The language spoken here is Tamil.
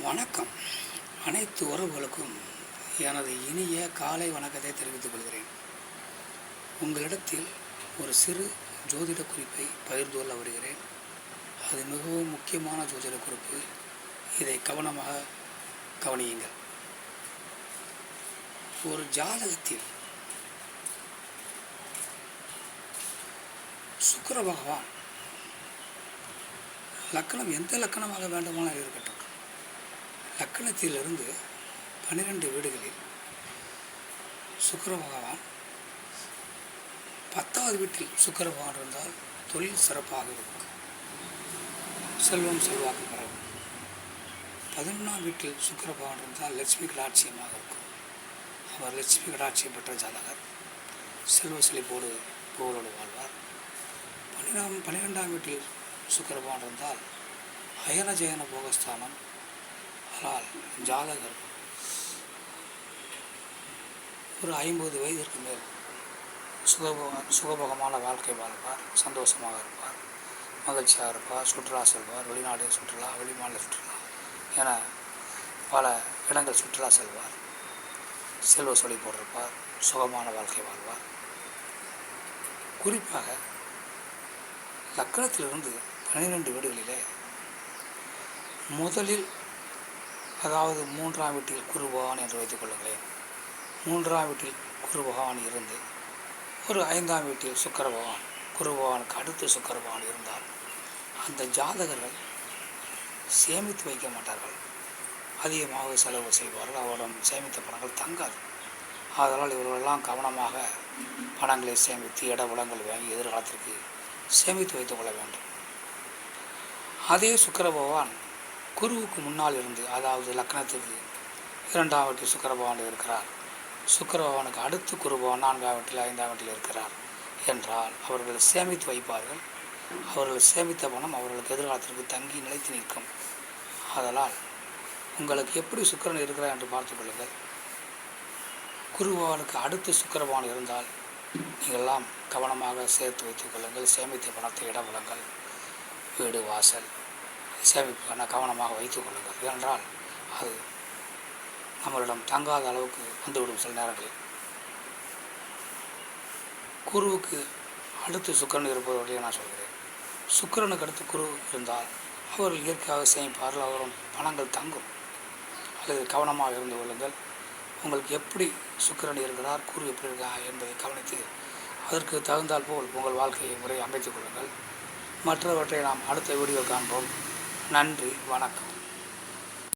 வணக்கம். அனைத்து உறவுகளுக்கும் எனது இனிய காலை வணக்கத்தை தெரிவித்துக் கொள்கிறேன். உங்களிடத்தில் ஒரு சிறு ஜோதிட குறிப்பை பகிர்ந்து கொள்ள வருகிறேன். அது மிகவும் முக்கியமான ஜோதிட குறிப்பு. இதை கவனமாக கவனியுங்கள். ஒரு ஜாதகத்தில் சுக்கிர பகவான் லக்கணம் எந்த லக்கணமாக வேண்டுமானால் இருக்கட்டும், லக்கணத்திலிருந்து 12 வீடுகளில் சுக்கிர பகவான் 10வது வீட்டில் சுக்கிர பகவான் இருந்தால் தொழில் சிறப்பாக இருக்கும், செல்வம் செல்வாக்கு பெறவும். 11ஆம் வீட்டில் சுக்கிர பகவான் இருந்தால் லட்சுமி கடாட்சியமாக இருக்கும். அவர் லட்சுமி கடாட்சியம் பெற்ற ஜாதகர், செல்வ செழிப்போடு புகழோடு வாழ்வார். 12ஆம் வீட்டில் சுக்கிர பகவான் இருந்தால் அயன ஜயன போகஸ்தானம். ஆனால் ஜாதகர் ஒரு 50 வயதிற்கு மேல் சுகபோகமான வாழ்க்கை வாழ்வார், சந்தோஷமாக இருப்பார், மகிழ்ச்சியாக இருப்பார், சுற்றுலா செல்வார், வெளிநாடு சுற்றுலா, வெளிமாநில சுற்றுலா என பல இடங்கள் சுற்றுலா செல்வார், செல்வ செழிப்போடு இருப்பார், சுகமான வாழ்க்கை வாழ்வார். குறிப்பாக லக்கணத்திலிருந்து 12 வீடுகளிலே முதலில், அதாவது 3ஆம் வீட்டில் குரு பகவான் என்று வைத்துக் கொள்ளுங்களேன். 3ஆம் வீட்டில் குரு பகவான் இருந்து ஒரு 5ஆம் வீட்டில் சுக்கிர பகவான், குரு பகவானுக்கு அடுத்து சுக்கிர பகவான் இருந்தால் அந்த ஜாதகர்கள் சேமித்து வைக்க மாட்டார்கள், அதிகமாக செலவு செய்வார்கள். அவரிடம் சேமித்த பணங்கள் தங்காது. அதனால் இவர்களெல்லாம் கவனமாக பணங்களை சேமித்து இடவளங்கள் வாங்கி எதிர்காலத்திற்கு சேமித்து வைத்துக் கொள்ள வேண்டும். அதே சுக்கிர பகவான் குருவுக்கு முன்னால் இருந்து, அதாவது லக்னத்துக்கு 2ஆம் வீட்டில் சுக்கிர பகவான் இருக்கிறார், சுக்கிர பகவானுக்கு அடுத்து குரு பகவான் 4ஆம் வீட்டில் 5ஆம் வீட்டில் இருக்கிறார் என்றால் அவர்கள் சேமித்து வைப்பார்கள். அவர்கள் சேமித்த பணம் அவர்களுக்கு எதிர்காலத்திற்கு தங்கி நிலைத்து நிற்கும். ஆதலால் உங்களுக்கு எப்படி சுக்கிரன் இருக்கிறார் என்று பார்த்துக் கொள்ளுங்கள். குரு பகவானுக்கு அடுத்து சுக்கிர பகவான் இருந்தால் நீங்கள்லாம் கவனமாக சேர்த்து வைத்துக் கொள்ளுங்கள். சேமித்த பணத்தை இடவளங்கள், வீடு வாசல் சேமிப்பு கவனமாக வைத்துக் கொள்ளுங்கள். ஏனென்றால் அது நம்மளிடம் தங்காத அளவுக்கு வந்துவிடும். சில நேரங்களில் குருவுக்கு அடுத்து சுக்கிரன் இருப்பவர்களையும் நான் சொல்கிறேன். சுக்கிரனுக்கு அடுத்து குரு இருந்தால் அவர்கள் இயற்கையாக சேமிப்பார்கள், அவரும் பணங்கள் தங்கும். அல்லது கவனமாக இருந்து கொள்ளுங்கள். உங்களுக்கு எப்படி சுக்கிரன் இருக்கிறார், குரு எப்படி இருக்கிறார் என்பதை கவனித்து அதற்கு தகுந்தால் போல் உங்கள் வாழ்க்கையை முறை அமைத்துக் கொள்ளுங்கள். மற்றவற்றை நாம் அடுத்த வீடியோ காண்போம். நன்றி, வணக்கம்.